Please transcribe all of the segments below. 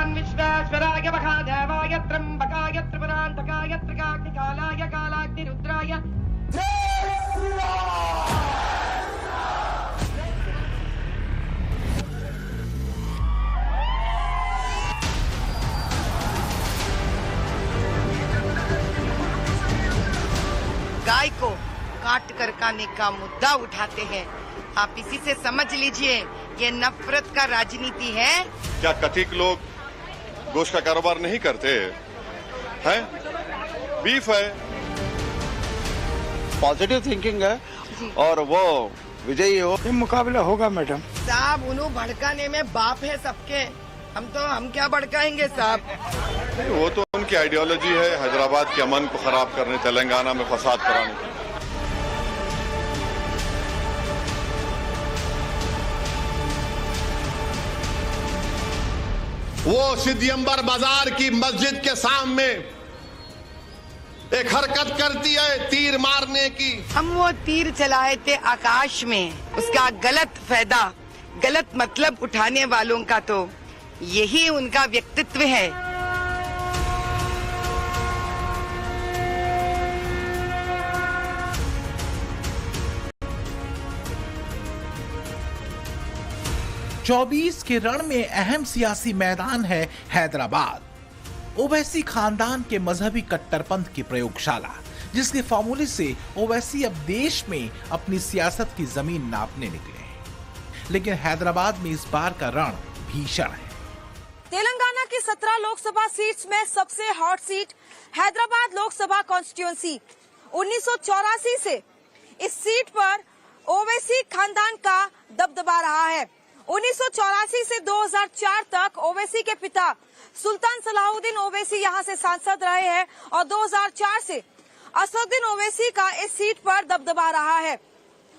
नमन् विश्वेश्वराय महादेवाय त्र्यम्बकाय त्रिपुरान्तकाय त्रिकाग्निकालाय कालाग्निरुद्राय गाय को काट कर खाने का मुद्दा उठाते हैं। आप इसी से समझ लीजिए ये नफरत का राजनीति है। क्या कथिक लोग गोश्त का कारोबार नहीं करते हैं? बीफ है, पॉजिटिव थिंकिंग है और वो विजयी हो। ये मुकाबला होगा मैडम। साहब उन्हों भड़काने में बाप है सबके, हम क्या भड़काएंगे साहब। वो तो उनकी आइडियोलॉजी है, हैदराबाद के अमन को खराब करने, तेलंगाना में फसाद कराने की। वो सिद्धियंबर बाजार की मस्जिद के सामने एक हरकत करती है तीर मारने की। हम वो तीर चलाए थे आकाश में, उसका गलत फायदा, गलत मतलब उठाने वालों का तो यही उनका व्यक्तित्व है। चौबीस के रण में अहम सियासी मैदान है हैदराबाद। ओवैसी खानदान के मजहबी कट्टरपंथ की प्रयोगशाला, जिसके फार्मूले से ओवैसी अब देश में अपनी सियासत की जमीन नापने निकले हैं। लेकिन हैदराबाद में इस बार का रण भीषण है। तेलंगाना की 17 लोकसभा सीट्स में सबसे hot seat Hyderabad Lok Sabha constituency. 1984 से इस सीट पर ओवैसी खानदान का दबदबा रहा है। 1984 से 2004 तक ओवैसी के पिता सुल्तान सलाहुद्दीन ओवैसी यहां से सांसद रहे हैं और 2004 से असदुद्दीन ओवैसी का इस सीट पर दबदबा रहा है।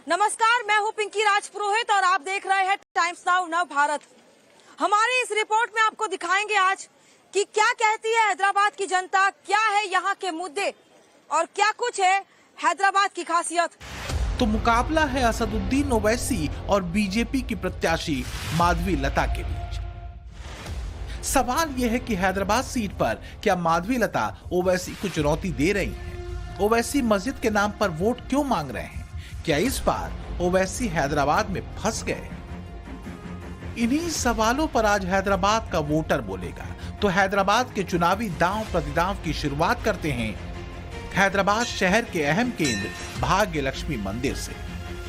नमस्कार, मैं हूं पिंकी राजपुरोहित और आप देख रहे हैं टाइम्स नाउ नव भारत। हमारी इस रिपोर्ट में आपको दिखाएंगे आज कि क्या कहती है हैदराबाद की जनता, क्या है यहाँ के मुद्दे और क्या कुछ है हैदराबाद की खासियत। तो मुकाबला है असदुद्दीन ओवैसी और बीजेपी की प्रत्याशी माधवी लता के बीच। सवाल यह है कि हैदराबाद सीट पर क्या माधवी लता ओवैसी को चुनौती दे रही हैं? ओवैसी मस्जिद के नाम पर वोट क्यों मांग रहे हैं? क्या इस बार ओवैसी हैदराबाद में फंस गए? इन्हीं सवालों पर आज हैदराबाद का वोटर बोलेगा। तो हैदराबाद के चुनावी दांव प्रतिदांव की शुरुआत करते हैं हैदराबाद शहर के अहम केंद्र भाग्य लक्ष्मी मंदिर से,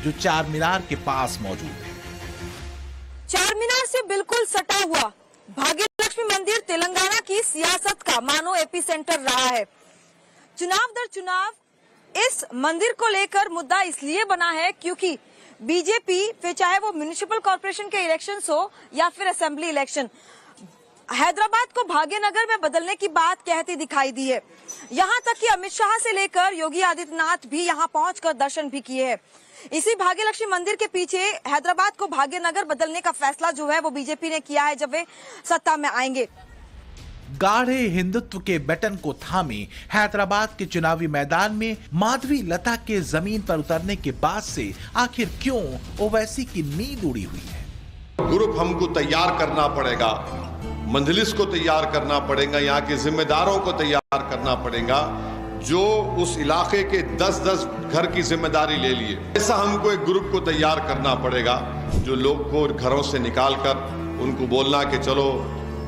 जो चार मीनार के पास मौजूद है। चार मीनार से बिल्कुल सटा हुआ भाग्य लक्ष्मी मंदिर तेलंगाना की सियासत का मानो एपी सेंटर रहा है। चुनाव दर चुनाव इस मंदिर को लेकर मुद्दा इसलिए बना है क्योंकि बीजेपी, फिर चाहे वो म्युनिसिपल कॉर्पोरेशन के इलेक्शंस हो या फिर असेंबली इलेक्शन, हैदराबाद को भाग्यनगर में बदलने की बात कहती दिखाई दी है। यहाँ तक कि अमित शाह से लेकर योगी आदित्यनाथ भी यहाँ पहुंचकर दर्शन भी किए हैं। इसी भाग्य लक्ष्मी मंदिर के पीछे हैदराबाद को भाग्यनगर बदलने का फैसला जो है वो बीजेपी ने किया है जब वे सत्ता में आएंगे। गाढ़े हिंदुत्व के बटन को थामे हैदराबाद के चुनावी मैदान में माधवी लता के जमीन पर उतरने के बाद से आखिर क्यों ओवैसी की नींद उड़ी हुई है? ग्रुप हमको तैयार करना पड़ेगा, मंजलिस को तैयार करना पड़ेगा, यहाँ के जिम्मेदारों को तैयार करना पड़ेगा जो उस इलाके के 10-10 घर की जिम्मेदारी ले लिए। ऐसा हमको एक ग्रुप को तैयार करना पड़ेगा जो लोग को घरों से निकाल कर उनको बोलना कि चलो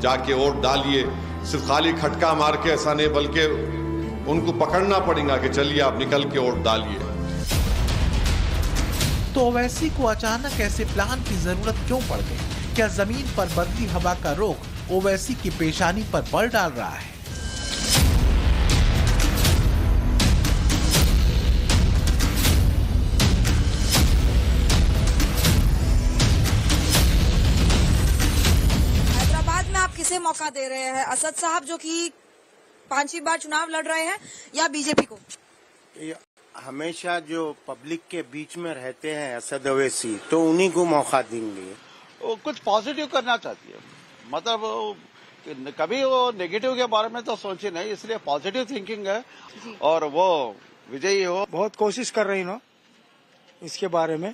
जाके वोट डालिए। सिर्फ खाली खटका मार के ऐसा नहीं, बल्कि उनको पकड़ना पड़ेगा कि चलिए आप निकल के वोट डालिए। तो ओवैसी को अचानक ऐसे प्लान की जरूरत क्यों पड़ गई? क्या जमीन पर बदली हवा का रुख ओवैसी की पेशानी पर बल डाल रहा है? हैदराबाद में आप किसे मौका दे रहे हैं? असद साहब जो कि 5वीं बार चुनाव लड़ रहे हैं या बीजेपी को? हमेशा जो पब्लिक के बीच में रहते हैं असद ओवैसी, तो उन्हीं को मौका देंगे। वो कुछ पॉजिटिव करना चाहती है, मतलब कभी वो नेगेटिव के बारे में तो सोचे नहीं, इसलिए पॉजिटिव थिंकिंग है और वो विजयी हो। बहुत कोशिश कर रही इसके बारे में,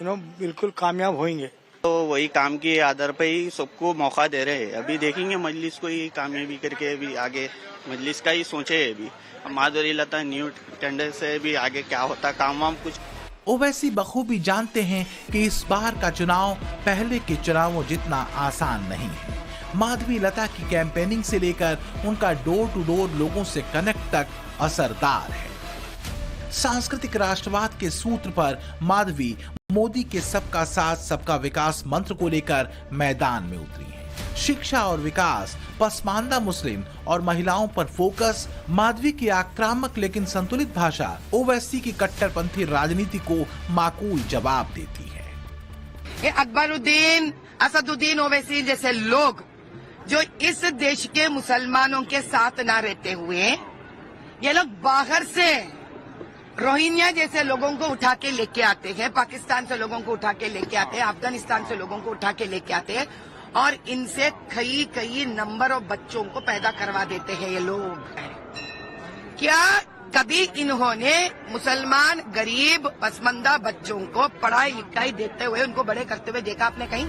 बिल्कुल कामयाब होंगे। तो वही काम के आधार पर ही सबको मौका दे रहे हैं। अभी देखेंगे मजलिस को ही कामयाबी करके अभी आगे मजलिस का ही सोचे है। अभी माधुरी लता न्यू टेंडर से भी आगे क्या होता काम वाम कुछ। ओवैसी बखूबी जानते हैं कि इस बार का चुनाव पहले के चुनावों जितना आसान नहीं है। माधवी लता की कैंपेनिंग से लेकर उनका डोर टू डोर लोगों से कनेक्ट तक असरदार है। सांस्कृतिक राष्ट्रवाद के सूत्र पर माधवी मोदी के सबका साथ सबका विकास मंत्र को लेकर मैदान में उतरी हैं। शिक्षा और विकास, पसमानदा मुस्लिम और महिलाओं पर फोकस, माधवी की आक्रामक लेकिन संतुलित भाषा ओवैसी की कट्टरपंथी राजनीति को माकूल जवाब देती है। ये अकबरुद्दीन, असदुद्दीन ओवैसी जैसे लोग जो इस देश के मुसलमानों के साथ ना रहते हुए ये लोग बाहर से रोहिंग्या जैसे लोगों को उठा के लेके आते हैं, पाकिस्तान से लोगों को उठा के लेके आते हैं, अफगानिस्तान से लोगों को उठा के लेके आते हैं और इनसे कई नंबर ऑफ बच्चों को पैदा करवा देते हैं ये लोग। क्या कभी इन्होंने मुसलमान गरीब पसमंदा बच्चों को पढ़ाई लिखाई देते हुए उनको बड़े करते हुए देखा आपने कहीं?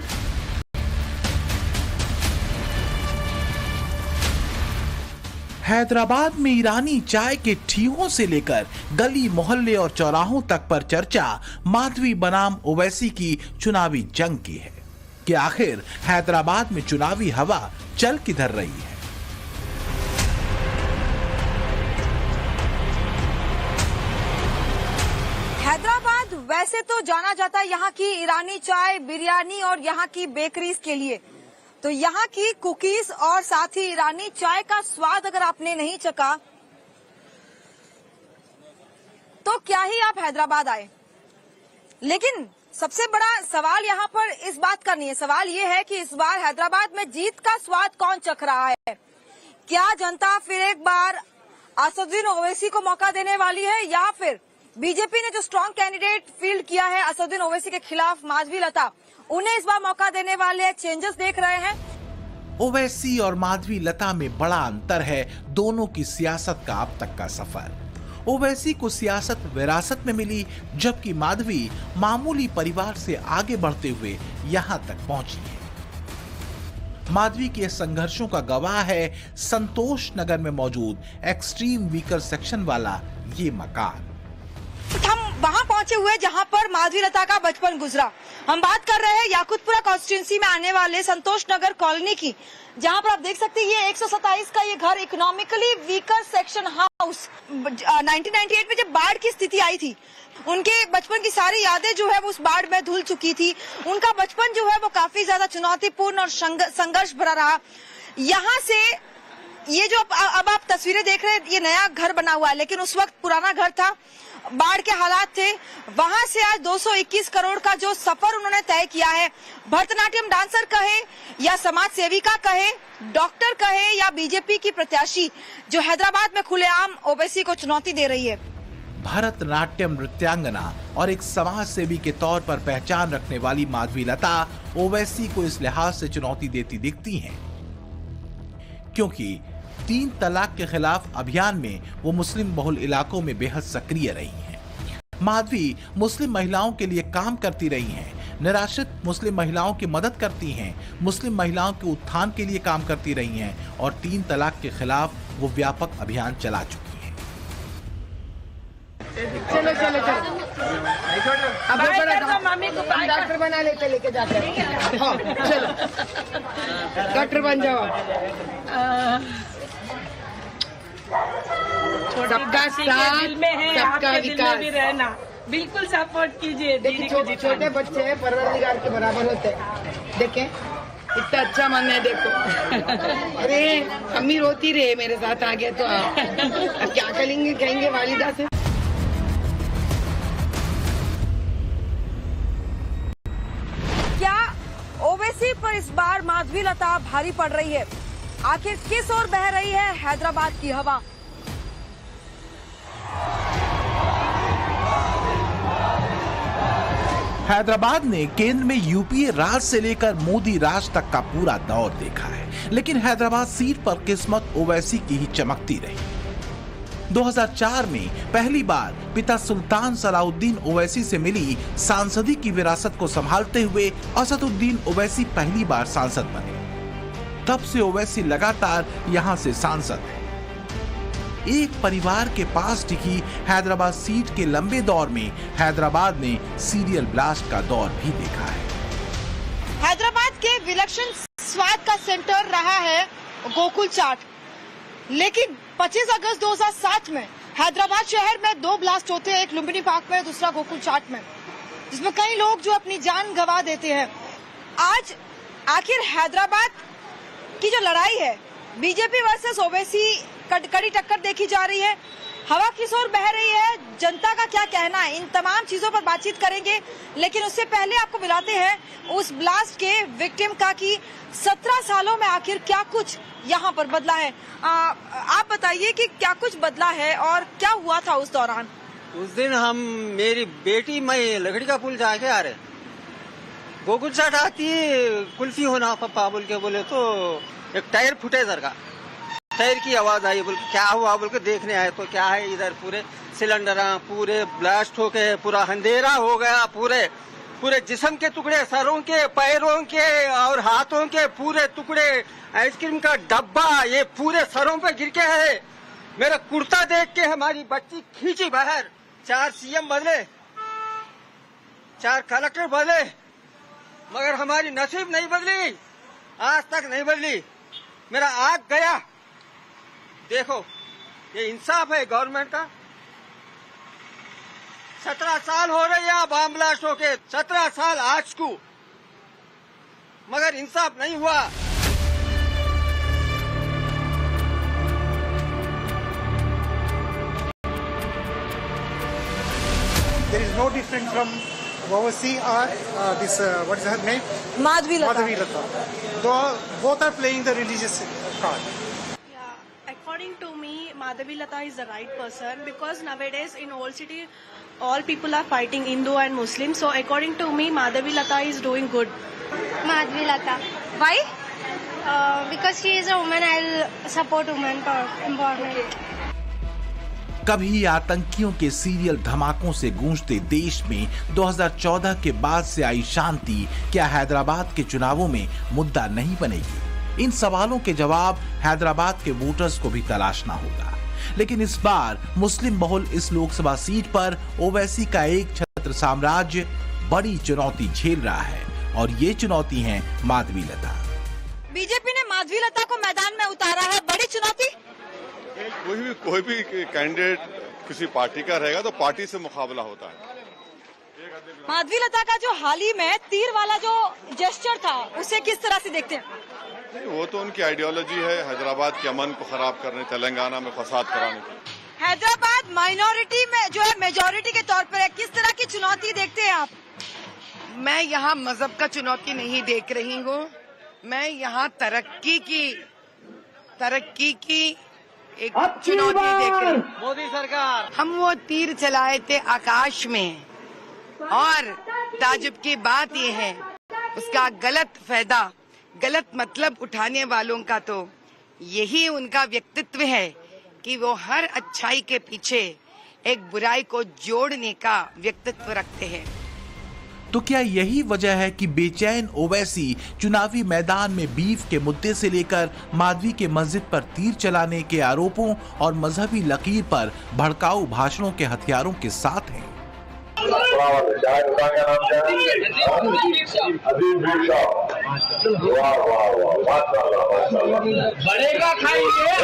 हैदराबाद में ईरानी चाय के ठीहों से लेकर गली मोहल्ले और चौराहों तक पर चर्चा माधवी बनाम ओवैसी की चुनावी जंग की है कि आखिर हैदराबाद में चुनावी हवा चल किधर रही है। हैदराबाद वैसे तो जाना जाता है यहाँ की ईरानी चाय, बिरयानी और यहाँ की बेकरीज के लिए। तो यहाँ की कुकीज और साथ ही ईरानी चाय का स्वाद अगर आपने नहीं चखा तो क्या ही आप हैदराबाद आए। लेकिन सबसे बड़ा सवाल यहाँ पर इस बात का नहीं है। सवाल ये है कि इस बार हैदराबाद में जीत का स्वाद कौन चख रहा है। क्या जनता फिर एक बार असदुद्दीन ओवैसी को मौका देने वाली है या फिर बीजेपी ने जो स्ट्रॉन्ग कैंडिडेट फील्ड किया है असदुद्दीन ओवैसी के खिलाफ माधवी लता, उन्हें इस बार मौका देने वाले चेंजेस देख रहे हैं। ओवैसी और माधवी लता में बड़ा अंतर है दोनों की सियासत का अब तक का सफर। ओवैसी को सियासत विरासत में मिली जबकि माधवी मामूली परिवार से आगे बढ़ते हुए यहां तक पहुंची है। माधवी के संघर्षों का गवाह है संतोष नगर में मौजूद एक्सट्रीम वीकर सेक्शन वाला ये मकान। हम वहां पहुंचे हुए जहां पर माधवी लता का बचपन गुजरा। हम बात कर रहे हैं याकुतपुरा कॉन्स्टिट्यूंसी में आने वाले संतोष नगर कॉलोनी की, जहां पर आप देख सकते हैं ये 127 का ये घर इकोनॉमिकली वीकर सेक्शन हाउस 1998 में जब बाढ़ की स्थिति आई थी, उनके बचपन की सारी यादें जो है वो उस बाढ़ में धुल चुकी थी। उनका बचपन जो है वो काफी ज्यादा चुनौतीपूर्ण और संघर्ष भरा रहा। यहाँ से ये जो अब आप तस्वीरें देख रहे हैं ये नया घर बना हुआ है, लेकिन उस वक्त पुराना घर था, बाढ़ के हालात थे। वहां से आज 221 करोड़ का जो सफर उन्होंने तय किया है, भरतनाट्यम डांसर कहे या समाज सेविका कहे, डॉक्टर कहे या बीजेपी की प्रत्याशी जो हैदराबाद में खुलेआम ओवैसी को चुनौती दे रही है। भरतनाट्यम नृत्यांगना और एक समाज सेवी के तौर पर पहचान रखने वाली माधवी लता ओवैसी को इस लिहाज से चुनौती देती दिखती हैं क्योंकि 3 तलाक के खिलाफ अभियान में वो मुस्लिम बहुल इलाकों में बेहद सक्रिय रही हैं। माधवी मुस्लिम महिलाओं के लिए काम करती रही हैं, निराश्रित मुस्लिम महिलाओं की मदद करती हैं, मुस्लिम महिलाओं के उत्थान के लिए काम करती रही हैं और 3 तलाक के खिलाफ वो व्यापक अभियान चला चुकी हैं। चलो अब डॉक्टर बना लेके जाते हैं। हाँ, चलो डॉक्टर बन जाओ। सबका साथ, सबका विकास भी रहना, बिल्कुल सपोर्ट कीजिए। देखिए छोटे बच्चे हैं, परवरदिगार के बराबर होते हैं। देखें इतना अच्छा मन है, देखो। अरे अम्मी रोती रहे मेरे साथ आ गया तो अब क्या कहेंगे वालिदा से। क्या ओवैसी पर इस बार माधवी लता भारी पड़ रही है? आखिर किस ओर बह रही है हैदराबाद की हवा? हैदराबाद ने केंद्र में यूपीए राज से लेकर मोदी राज तक का पूरा दौर देखा है, लेकिन हैदराबाद सीट पर किस्मत ओवैसी की ही चमकती रही। 2004 में पहली बार पिता सुल्तान सलाउद्दीन ओवैसी से मिली सांसदी की विरासत को संभालते हुए असदुद्दीन ओवैसी पहली बार सांसद बने। तब से ओवैसी लगातार यहां से सांसद है। एक परिवार के पास टिकी हैदराबाद सीट के लंबे दौर में हैदराबाद ने सीरियल ब्लास्ट का दौर भी देखा है। हैदराबाद के विलक्षण स्वाद का सेंटर रहा है गोकुल चाट, लेकिन 25 अगस्त 2007 में हैदराबाद शहर में 2 ब्लास्ट होते हैं, एक लुम्बिनी पार्क में, दूसरा गोकुल चाट में, जिसमें कई लोग जो अपनी जान गंवा देते हैं। आज आखिर हैदराबाद की जो लड़ाई है, बीजेपी वर्सेस ओवैसी कड़ी टक्कर देखी जा रही है, हवा किस ओर बह रही है, जनता का क्या कहना है, इन तमाम चीजों पर बातचीत करेंगे। लेकिन उससे पहले आपको मिलाते हैं उस ब्लास्ट के विक्टिम का कि 17 सालों में आखिर क्या कुछ यहाँ पर बदला है। आप बताइए कि क्या कुछ बदला है और क्या हुआ था उस दौरान। उस दिन हम, मेरी बेटी, मैं लकड़ी का पुल जाके आ रहे, गोकुल चाट आती कुल्फी होना पप्पा बोल के बोले, तो एक टायर फूटे इधर का, टायर की आवाज आई, बोल क्या हुआ बोल के देखने आए तो क्या है, इधर पूरे सिलेंडर पूरे ब्लास्ट हो गए, पूरा अंधेरा हो गया, पूरे जिस्म के टुकड़े, सरों के, पैरों के और हाथों के पूरे टुकड़े, आइसक्रीम का डब्बा ये पूरे सरों पे गिर के है। मेरा कुर्ता देख के हमारी बच्ची खींची बाहर। 4 सीएम बदले, 4 कलेक्टर बदले, मगर हमारी नसीब नहीं बदली, आज तक नहीं बदली। मेरा आग गया। देखो ये इंसाफ है गवर्नमेंट का। 17 साल हो रहे हैं बम ब्लास्ट होके, 17 साल आज को, मगर इंसाफ नहीं हुआ। There is no difference from Owaisi or this what is her name? Madhavi Lata. Both are playing the religious card. According to me, Madhavi Lata is the right person because nowadays in old city, all people are fighting Hindu and Muslim. So according to me, Madhavi Lata is doing good. Madhavi Lata. Why? Because she is a woman, I'll support women for empowerment. कभी आतंकियों के serial धमाकों से गूंजते देश में 2014 के बाद से आई शांति क्या हैदराबाद के चुनावों में मुद्दा नहीं बनेगी? इन सवालों के जवाब हैदराबाद के वोटर्स को भी तलाशना होगा। लेकिन इस बार मुस्लिम बहुल इस लोकसभा सीट पर ओवैसी का एक छत्र साम्राज्य बड़ी चुनौती झेल रहा है और ये चुनौती है माधवी लता। बीजेपी ने माधवी लता को मैदान में उतारा है, बड़ी चुनौती। कोई भी कैंडिडेट किसी पार्टी का रहेगा तो पार्टी से मुकाबला होता है। माधवी लता का जो हाल ही में तीर वाला जो जेस्चर था, उसे किस तरह से देखते हैं? वो तो उनकी आइडियोलॉजी है, हैदराबाद के अमन को खराब करने, तेलंगाना में फसाद कराने की। हैदराबाद माइनॉरिटी में जो है मेजॉरिटी के तौर पर है, किस तरह की चुनौती देखते हैं आप? मैं यहाँ मजहब का चुनौती नहीं देख रही हूँ, मैं यहाँ तरक्की की एक चुनौती देख रही हूँ। मोदी सरकार, हम वो तीर चलाए थे आकाश में और ताजुब की बात ये है उसका गलत फायदा, गलत मतलब उठाने वालों का तो यही उनका व्यक्तित्व है कि वो हर अच्छाई के पीछे एक बुराई को जोड़ने का व्यक्तित्व रखते हैं। तो क्या यही वजह है कि बेचैन ओवैसी चुनावी मैदान में बीफ के मुद्दे से लेकर माधवी के मस्जिद पर तीर चलाने के आरोपों और मजहबी लकीर पर भड़काऊ भाषणों के हथियारों के साथ हैं? बढ़ेगा खाएंगे।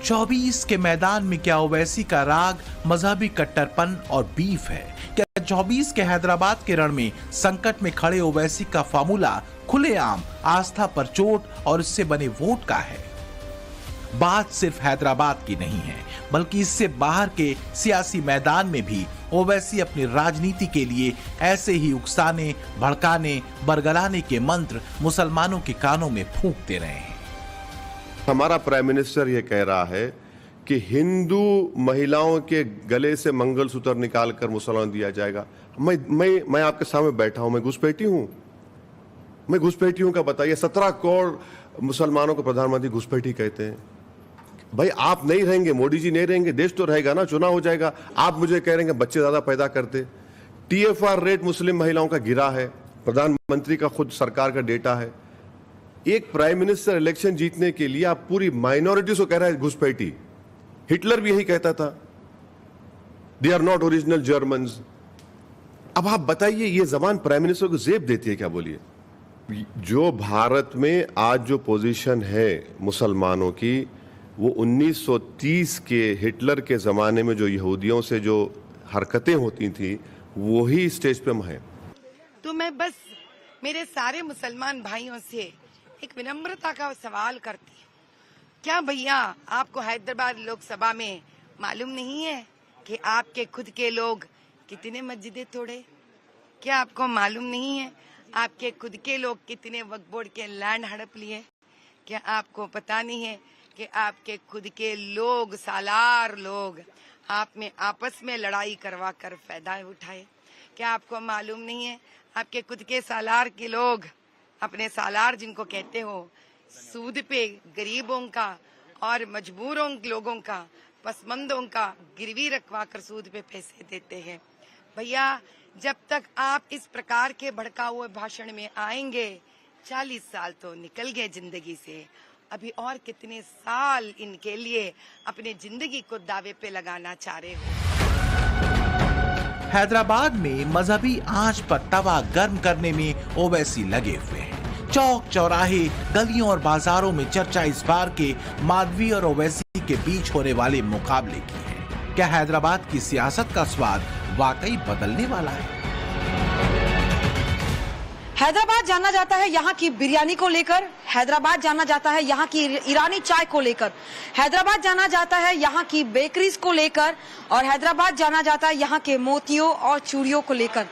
24 के मैदान में क्या ओवैसी का राग मजहबी कट्टरपन और बीफ है? क्या 24 के हैदराबाद के रण में संकट में खड़े ओवैसी का फार्मूला खुलेआम आस्था पर चोट और इससे बने वोट का है? बात सिर्फ हैदराबाद की नहीं है, बल्कि इससे बाहर के सियासी मैदान में भी ओवैसी अपनी राजनीति के लिए ऐसे ही उकसाने, भड़काने, बरगलाने के मंत्र मुसलमानों के कानों में फूंकते रहे हैं। हमारा प्राइम मिनिस्टर ये कह रहा है कि हिंदू महिलाओं के गले से मंगलसूत्र निकालकर मुसलमान दिया जाएगा। मैं आपके सामने बैठा हूं, मैं घुसपैठी हूं? मैं घुसपैठियों का बताइए, 17 करोड़ मुसलमानों को प्रधानमंत्री घुसपैठी कहते हैं। भाई आप नहीं रहेंगे, मोदी जी नहीं रहेंगे, देश तो रहेगा ना, चुनाव हो जाएगा। आप मुझे कह रहे हैं बच्चे ज्यादा पैदा करते। TFR रेट मुस्लिम महिलाओं का गिरा है, प्रधानमंत्री का खुद सरकार का डेटा है। एक प्राइम मिनिस्टर इलेक्शन जीतने के लिए आप पूरी माइनॉरिटीज को कह रहे हैं घुसपैठी। हिटलर भी यही कहता था, they are not original Germans. अब आप बताइए ये जबान प्राइम मिनिस्टर को जेब देती है क्या? बोलिए। जो भारत में आज जो पोजीशन है मुसलमानों की, वो 1930 के हिटलर के जमाने में जो यहूदियों से जो हरकतें होती थी वही स्टेज पे है। तो मैं बस मेरे सारे मुसलमान भाइयों से एक विनम्रता का सवाल करती हूँ, क्या भैया आपको हैदराबाद लोकसभा में मालूम नहीं है कि आपके खुद के लोग कितने मस्जिदें तोड़े? क्या आपको मालूम नहीं है आपके खुद के लोग कितने वक्फ बोर्ड के लैंड हड़प लिए? क्या आपको पता नहीं है कि आपके खुद के लोग, सालार लोग, आप में आपस में लड़ाई करवा कर फायदा उठाए? क्या आपको मालूम नहीं है आपके खुद के सालार के लोग, अपने सालार जिनको कहते हो, सूद पे गरीबों का और मजबूरों लोगों का, पसमंदों का गिरवी रखवा कर सूद पे पैसे देते हैं? भैया जब तक आप इस प्रकार के भड़का हुए भाषण में आएंगे, 40 साल तो निकल गए जिंदगी से, अभी और कितने साल इनके लिए अपने जिंदगी को दावे पे लगाना चाह रहे हो? हैदराबाद में मजहबी आंच पर तवा गर्म करने में ओवैसी लगे हुए हैं। चौक चौराहे, गलियों और बाजारों में चर्चा इस बार के माधवी और ओवैसी के बीच होने वाले मुकाबले की है। क्या हैदराबाद की सियासत का स्वाद वाकई बदलने वाला है? हैदराबाद जाना जाता है यहाँ की बिरयानी को लेकर, हैदराबाद जाना जाता है यहाँ की ईरानी चाय को लेकर, हैदराबाद जाना जाता है यहाँ की बेकरीज को लेकर, और हैदराबाद जाना जाता है यहाँ के मोतियों और चूड़ियों को लेकर।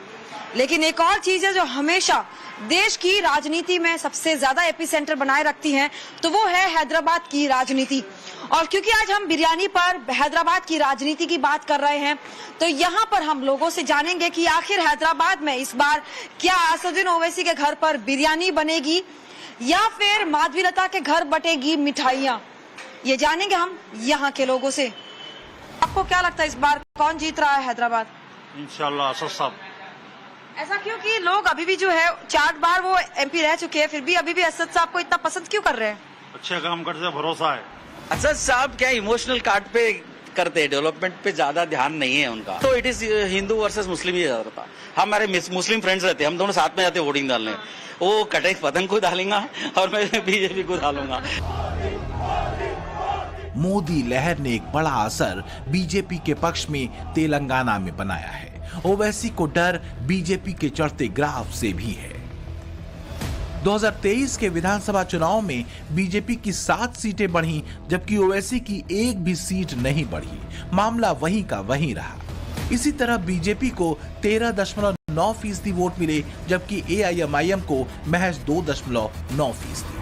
लेकिन एक और चीज है जो हमेशा देश की राजनीति में सबसे ज्यादा एपिसेंटर बनाए रखती है, तो वो है हैदराबाद की राजनीति। और क्योंकि आज हम बिरयानी पर हैदराबाद की राजनीति की बात कर रहे हैं, तो यहाँ पर हम लोगों से जानेंगे कि आखिर हैदराबाद में इस बार क्या असदुद्दीन ओवैसी के घर पर बिरयानी बनेगी या फिर माधवी लता के घर बटेगी मिठाइयाँ। ये जानेंगे हम यहाँ के लोगों से। आपको क्या लगता है इस बार कौन जीत रहा है हैदराबाद? इंशाल्लाह असद साहब। ऐसा क्यों कि लोग अभी भी जो है 4 बार वो MP रह चुके हैं, फिर भी अभी भी असद साहब को इतना पसंद क्यों कर रहे हैं? अच्छे काम करते हैं, भरोसा है। असद साहब क्या इमोशनल कार्ड पे करते हैं, डेवलपमेंट पे ज्यादा ध्यान नहीं है उनका। तो इट इज हिंदू वर्सेस मुस्लिम ही ज्यादा था। हमारे मुस्लिम फ्रेंड्स रहते हैं, हम दोनों साथ में जाते हैं वोटिंग डालने। वो कटे पतंग को डालेंगा और मैं BJP को डालूंगा। मोदी लहर ने एक बड़ा असर बीजेपी के पक्ष में तेलंगाना में बनाया है। ओवैसी को डर बीजेपी के चढ़ते ग्राफ से भी है। 2023 के विधानसभा चुनाव में बीजेपी की 7 सीटें बढ़ी, जबकि ओवैसी की एक भी सीट नहीं बढ़ी। मामला वहीं का वहीं रहा। इसी तरह बीजेपी को 13.9% वोट मिले, जबकि AIMIM को महज 2.9%।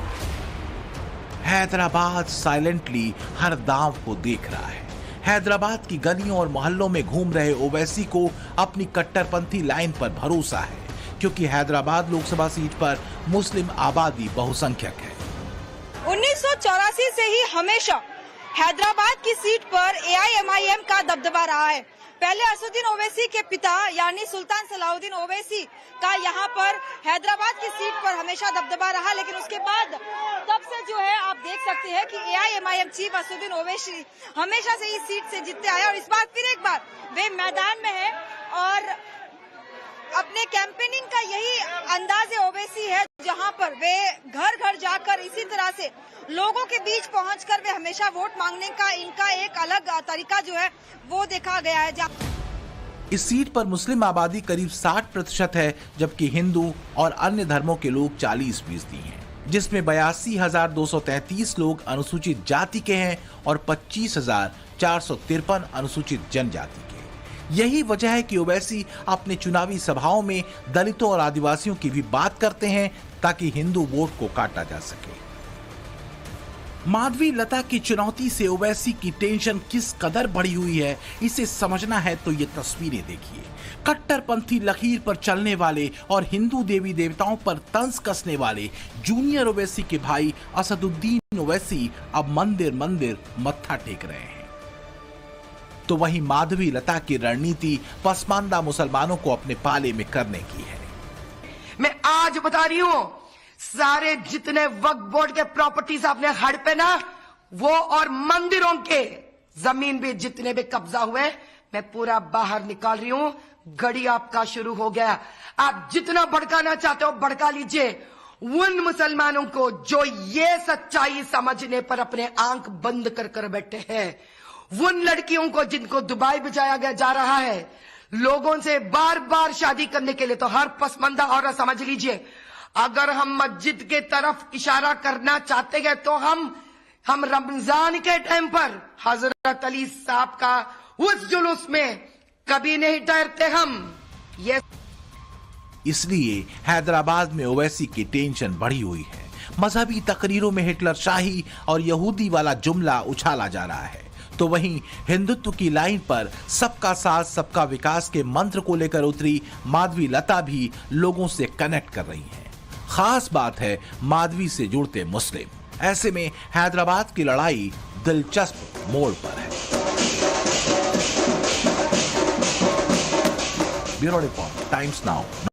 हैदराबाद साइलेंटली हर दांव को देख रहा है। हैदराबाद की गलियों और मोहल्लों में घूम रहे ओवैसी को अपनी कट्टरपंथी लाइन पर भरोसा है, क्योंकि हैदराबाद लोकसभा सीट पर मुस्लिम आबादी बहुसंख्यक है। 1984 से ही हमेशा हैदराबाद की सीट पर AIMIM का दबदबा रहा है। पहले असदुद्दीन ओवैसी के पिता यानी सुल्तान सलाउद्दीन ओवैसी का यहाँ पर हैदराबाद की सीट पर हमेशा दबदबा रहा, लेकिन उसके बाद तब से जो है आप देख सकते हैं कि AIMIM चीफ असदुद्दीन ओवैसी हमेशा से इस सीट से जीतते आए और इस बार फिर एक बार वे मैदान में है और अपने कैंपेनिंग का यही अंदाज ओवैसी है, जहां पर वे घर घर जाकर इसी तरह से लोगों के बीच पहुंचकर वे हमेशा वोट मांगने का इनका एक अलग तरीका जो है वो देखा गया है। इस सीट पर मुस्लिम आबादी करीब 60% है, जबकि हिंदू और अन्य धर्मों के लोग 40% हैं, जिसमें 82,233 लोग अनुसूचित जाति के हैं और 25,453 अनुसूचित जनजाति के। यही वजह है कि ओवैसी अपने चुनावी सभाओं में दलितों और आदिवासियों की भी बात करते हैं, ताकि हिंदू वोट को काटा जा सके। माधवी लता की चुनौती से ओवैसी की टेंशन किस कदर बढ़ी हुई है, इसे समझना है तो ये तस्वीरें देखिए। कट्टरपंथी लकीर पर चलने वाले और हिंदू देवी देवताओं पर तंज कसने वाले जूनियर ओवैसी के भाई असदुद्दीन ओवैसी अब मंदिर मंदिर मत्था टेक रहे हैं। तो वहीं माधवी लता की रणनीति पसमानदा मुसलमानों को अपने पाले में करने की है। मैं आज बता रही हूं, सारे जितने वक्फ बोर्ड के प्रॉपर्टीज आपने हड़पे ना, वो और मंदिरों के जमीन भी जितने भी कब्जा हुए, मैं पूरा बाहर निकाल रही हूं। गड़ी आपका शुरू हो गया। आप जितना भड़काना चाहते हो भड़का लीजिए। उन मुसलमानों को जो ये सच्चाई समझने पर अपने आंख बंद कर कर बैठे हैं, उन लड़कियों को जिनको दुबई भेजा जा रहा है लोगों से बार बार शादी करने के लिए, तो हर पसमंदा औरत समझ लीजिए, अगर हम मस्जिद के तरफ इशारा करना चाहते हैं तो हम रमजान के टाइम पर हजरत अली साहब का उस जुलूस में कभी नहीं ठहरते हम। ये इसलिए हैदराबाद में ओवैसी की टेंशन बढ़ी हुई है। मजहबी तकरीरों में हिटलर शाही और यहूदी वाला जुमला उछाला जा रहा है, तो वहीं हिंदुत्व की लाइन पर सबका साथ सबका विकास के मंत्र को लेकर उतरी माधवी लता भी लोगों से कनेक्ट कर रही हैं। खास बात है माधवी से जुड़ते मुस्लिम। ऐसे में हैदराबाद की लड़ाई दिलचस्प मोड़ पर है। Bureau report, times now.